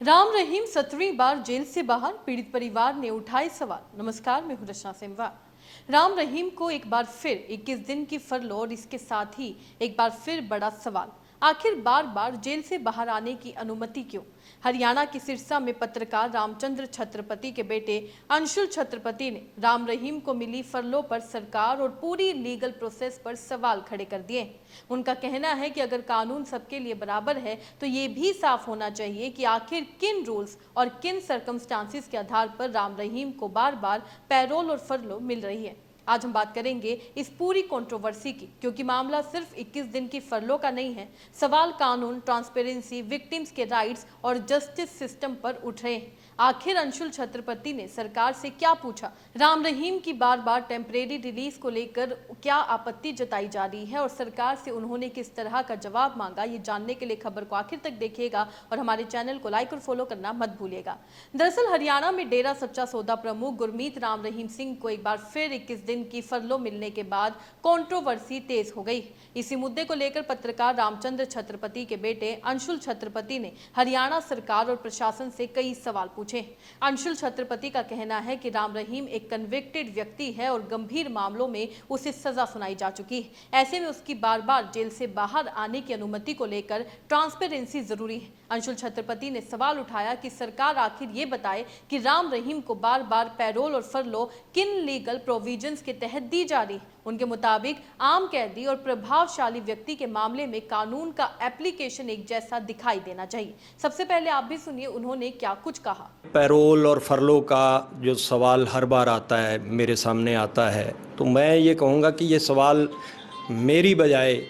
राम रहीम 17वीं बार jail से बाहर, पीड़ित परिवार ने उठाए सवाल। नमस्कार, मैं हूं रचना सेमवार। राम रहीम को एक बार फिर 21 दिन की फरलो और इसके साथ ही एक बार फिर बड़ा सवाल, आखिर बार बार जेल से बाहर आने की अनुमति क्यों? हरियाणा के सिरसा में पत्रकार रामचंद्र छत्रपति के बेटे अंशुल छत्रपति ने राम रहीम को मिली फरलो पर सरकार और पूरी लीगल प्रोसेस पर सवाल खड़े कर दिए। उनका कहना है कि अगर कानून सबके लिए बराबर है तो ये भी साफ होना चाहिए कि आखिर किन रूल्स और किन सर्कमस्टांसिस के आधार पर राम रहीम को बार बार पैरोल और फरलो मिल रही है। आज हम बात करेंगे इस पूरी कंट्रोवर्सी की, क्योंकि मामला सिर्फ 21 दिन की फरलो का नहीं है। सवाल कानून, ट्रांसपेरेंसी, विक्टिम्स के राइट्स और जस्टिस सिस्टम पर उठ रहे हैं। आखिर अंशुल छत्रपति ने सरकार से क्या पूछा? राम रहीम की बार बार टेम्परेरी रिलीज को लेकर क्या आपत्ति जताई जा रही है और सरकार से उन्होंने किस तरह का जवाब मांगा? ये जानने के लिए खबर को आखिर तक देखिएगा और हमारे चैनल को लाइक और फॉलो करना मत भूलिएगा। दरअसल हरियाणा में डेरा सच्चा सौदा प्रमुख गुरमीत राम रहीम सिंह को एक बार फिर 21 दिन की फरलो मिलने के बाद कंट्रोवर्सी तेज हो गई। इसी मुद्दे को लेकर पत्रकार रामचंद्र छत्रपति के बेटे अंशुल छत्रपति ने हरियाणा सरकार और प्रशासन से कई सवाल पूछे। अंशुल छत्रपति का कहना है कि राम रहीम एक कन्विक्टेड व्यक्ति है और गंभीर मामलों में उसे सजा सुनाई जा चुकी है। ऐसे में उसकी बार बार जेल से बाहर आने की अनुमति को लेकर ट्रांसपेरेंसी जरूरी है। अंशुल छत्रपति ने सवाल उठाया कि सरकार आखिर ये बताए कि राम रहीम को बार बार पैरोल और फरलो किन लीगल प्रोविजंस के तहत दी जा रही है। उनके मुताबिक आम कैदी और प्रभावशाली व्यक्ति के मामले में कानून का एप्लीकेशन एक जैसा दिखाई देना चाहिए। सबसे पहले आप भी सुनिए उन्होंने क्या कुछ कहा। पैरोल और फरलो का जो सवाल हर बार आता है, मेरे सामने आता है, तो मैं ये कहूँगा कि ये सवाल मेरी बजाय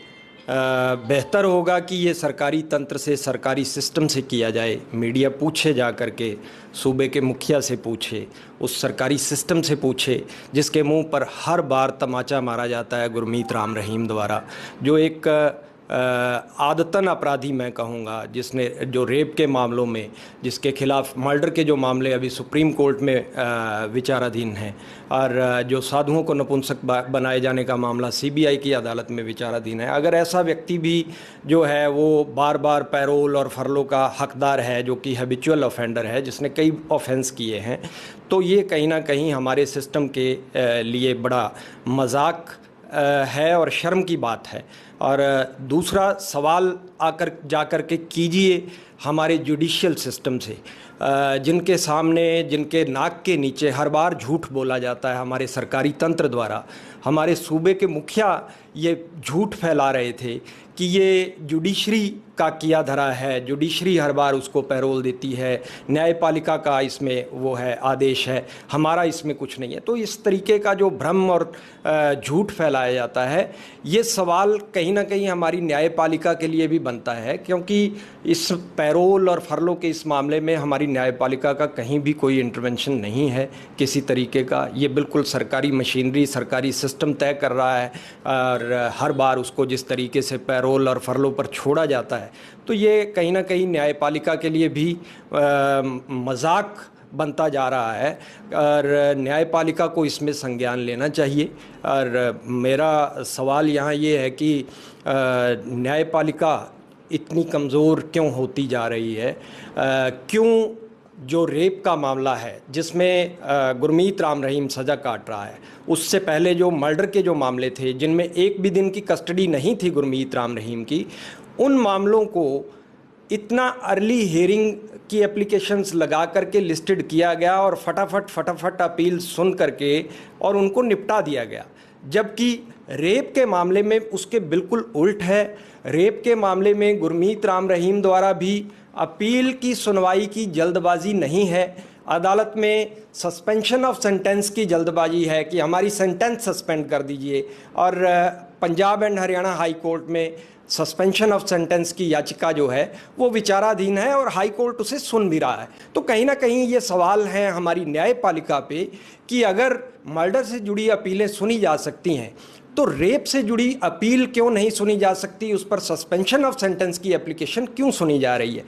बेहतर होगा कि ये सरकारी तंत्र से, सरकारी सिस्टम से किया जाए। मीडिया पूछे जा कर के, सूबे के मुखिया से पूछे, उस सरकारी सिस्टम से पूछे जिसके मुंह पर हर बार तमाचा मारा जाता है गुरमीत राम रहीम द्वारा, जो एक आदतन अपराधी मैं कहूँगा, जिसने जो रेप के मामलों में, जिसके खिलाफ मर्डर के जो मामले अभी सुप्रीम कोर्ट में विचाराधीन हैं, और जो साधुओं को नपुंसक बनाए जाने का मामला सीबीआई की अदालत में विचाराधीन है। अगर ऐसा व्यक्ति भी जो है वो बार बार पैरोल और फरलो का हकदार है, जो कि हैबिचुअल ऑफेंडर है, जिसने कई ऑफेंस किए हैं, तो ये कहीं ना कहीं हमारे सिस्टम के लिए बड़ा मजाक है और शर्म की बात है। और दूसरा सवाल आकर जाकर के कीजिए हमारे जुडिशियल सिस्टम से, जिनके सामने, जिनके नाक के नीचे हर बार झूठ बोला जाता है हमारे सरकारी तंत्र द्वारा। हमारे सूबे के मुखिया ये झूठ फैला रहे थे कि ये जुडिशरी का किया धरा है, जुडिशरी हर बार उसको पैरोल देती है, न्यायपालिका का इसमें वो है, आदेश है, हमारा इसमें कुछ नहीं है। तो इस तरीके का जो भ्रम और झूठ फैलाया जाता है, ये सवाल कहीं ना कहीं हमारी न्यायपालिका के लिए भी बनता है, क्योंकि इस पैरोल और फरलो के इस मामले में हमारी न्यायपालिका का कहीं भी कोई इंटरवेंशन नहीं है किसी तरीके का। ये बिल्कुल सरकारी मशीनरी, सरकारी सिस्टम तय कर रहा है, और हर बार उसको जिस तरीके से पैरोल और फरलो पर छोड़ा जाता है, तो ये कहीं ना कहीं न्यायपालिका के लिए भी मजाक बनता जा रहा है, और न्यायपालिका को इसमें संज्ञान लेना चाहिए। और मेरा सवाल यहाँ ये है कि न्यायपालिका इतनी कमज़ोर क्यों होती जा रही है? क्यों जो रेप का मामला है, जिसमें गुरमीत राम रहीम सज़ा काट रहा है, उससे पहले जो मर्डर के जो मामले थे, जिनमें एक भी दिन की कस्टडी नहीं थी गुरमीत राम रहीम की, उन मामलों को इतना अर्ली हियरिंग की एप्लीकेशंस लगा करके लिस्टेड किया गया और फटाफट अपील सुन करके और उनको निपटा दिया गया। जबकि रेप के मामले में उसके बिल्कुल उल्ट है। रेप के मामले में गुरमीत राम रहीम द्वारा भी अपील की सुनवाई की जल्दबाजी नहीं है। अदालत में सस्पेंशन ऑफ सेंटेंस की जल्दबाजी है कि हमारी सेंटेंस सस्पेंड कर दीजिए, और Punjab and Haryana high court में सस्पेंशन ऑफ सेंटेंस की याचिका जो है वो विचाराधीन है और हाई कोर्ट उसे सुन भी रहा है। तो कहीं ना कहीं ये सवाल हैं हमारी न्यायपालिका पे कि अगर मर्डर से जुड़ी अपीलें सुनी जा सकती हैं, तो रेप से जुड़ी अपील क्यों नहीं सुनी जा सकती? उस पर सस्पेंशन ऑफ सेंटेंस की एप्लीकेशन क्यों सुनी जा रही है?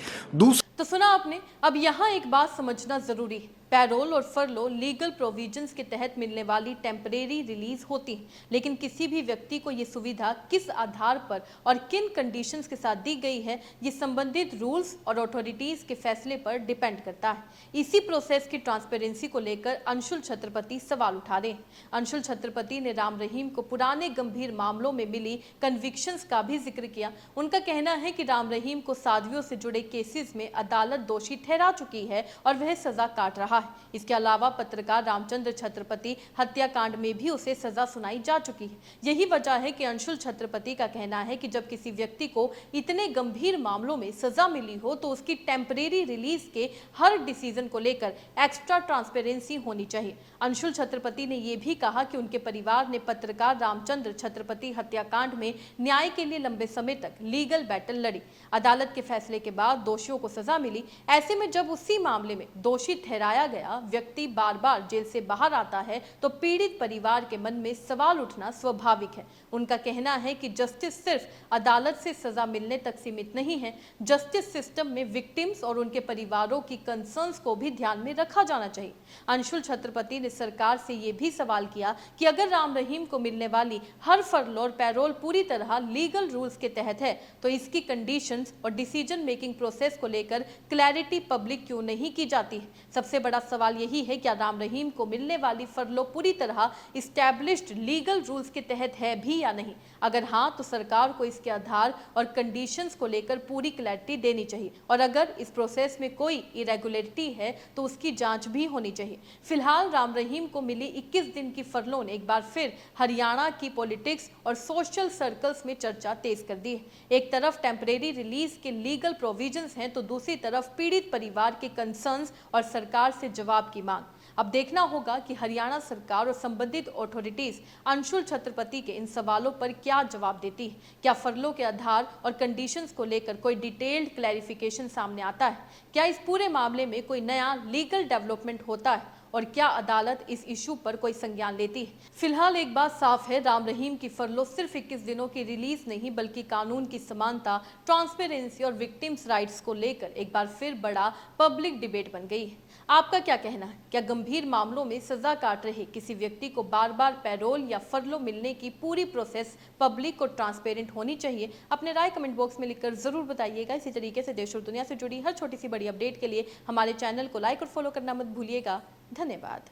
तो सुना आपने। अब यहाँ एक बात समझना जरूरी है, पैरोल और फरलो लीगल प्रोविजंस के तहत मिलने वाली टेम्परेरी रिलीज होती है, लेकिन किसी भी व्यक्ति को ये सुविधा किस आधार पर और किन कंडीशंस के साथ दी गई है, ये संबंधित रूल्स और अथॉरिटीज के फैसले पर डिपेंड करता है। इसी प्रोसेस की ट्रांसपेरेंसी को लेकर अंशुल छत्रपति सवाल उठा रहे हैं। अंशुल छत्रपति ने राम रहीम को पुराने गंभीर मामलों में मिली कन्विक्शंस का भी जिक्र किया। उनका कहना है कि राम रहीम को साध्वियों से जुड़े केसेस में अदालत दोषी ठहरा चुकी है और वह सजा काट रहा है। इसके अलावा पत्रकार रामचंद्र छत्रपति हत्याकांड में भी उसे सजा सुनाई जा चुकी है। यही वजह है कि अंशुल छत्रपति का कहना है कि जब किसी व्यक्ति को इतने गंभीर मामलों में सजा मिली हो तो उसकी टेम्परेरी रिलीज के हर डिसीजन को लेकर एक्स्ट्रा ट्रांसपेरेंसी होनी चाहिए। अंशुल छत्रपति ने यह भी कहा कि उनके परिवार ने पत्रकार रामचंद्र छत्रपति हत्याकांड में न्याय के लिए लंबे समय तक लीगल बैटल लड़ी। अदालत के फैसले के बाद दोषियों को सजा मिली। ऐसे में जब उसी मामले में दोषी ठहराया गया व्यक्ति बार बार जेल से बाहर आता है तो पीड़ित परिवार के मन में सवाल उठना स्वाभाविक है। उनका कहना है कि जस्टिस सिर्फ अदालत से सजा मिलने तक सीमित नहीं है। जस्टिस सिस्टम में विक्टिम्स और उनके परिवारों की कंसर्न्स को भी ध्यान में रखा जाना चाहिए। अंशुल छत्रपति ने सरकार से यह भी सवाल किया कि अगर राम रहीम को मिलने वाली हर फरलो और पैरोल पूरी तरह लीगल रूल्स के तहत है तो इसकी कंडीशंस और डिसीजन मेकिंग प्रोसेस को लेकर क्लैरिटी पब्लिक क्यों नहीं की जाती है। सबसे बड़ा सवाल यही है क्या राम रहीम को मिलने वाली फरलो पूरी तरह इस्टेब्लिश्ड लीगल रूल्स के तहत है भी या नहीं। अगर हाँ तो सरकार को इसके आधार और कंडीशंस को लेकर पूरी क्लैरिटी देनी चाहिए और अगर इस प्रोसेस में कोई इरेगुलरिटी है तो उसकी जांच भी होनी चाहिए। फिलहाल राम रहीम को मिली 21 दिन की फरलो ने एक बार फिर हरियाणा की पॉलिटिक्स और सोशल सर्कल्स में चर्चा तेज कर दी है। एक तरफ टेम्परेरी रिलीज के लीगल प्रोविजंस हैं तो दूसरी तरफ पीड़ित परिवार के कंसर्न्स और सरकार से जवाब की मांग। अब देखना होगा कि हरियाणा सरकार और संबंधित अथॉरिटीज अंशुल छत्रपति के इन सवालों पर क्या जवाब देती है। क्या फरलो के आधार और कंडीशंस को लेकर कोई डिटेल्ड क्लैरिफिकेशन सामने आता है? क्या इस पूरे मामले में कोई नया लीगल डेवलपमेंट होता है और क्या अदालत इस इशू पर कोई संज्ञान लेती है? फिलहाल एक बात साफ है, राम रहीम की फरलो सिर्फ 21 दिनों की रिलीज नहीं बल्कि कानून की समानता, ट्रांसपेरेंसी और विक्टिम्स राइट्स को लेकर एक बार फिर बड़ा पब्लिक डिबेट बन गई है। आपका क्या कहना है? क्या गंभीर मामलों में सजा काट रहे किसी व्यक्ति को बार बार पैरोल या फरलो मिलने की पूरी प्रोसेस पब्लिक और ट्रांसपेरेंट होनी चाहिए? अपने राय कमेंट बॉक्स में लिखकर जरूर बताइएगा। इसी तरीके से देश और दुनिया से जुड़ी हर छोटी सी बड़ी अपडेट के लिए हमारे चैनल को लाइक और फॉलो करना मत भूलिएगा। धन्यवाद।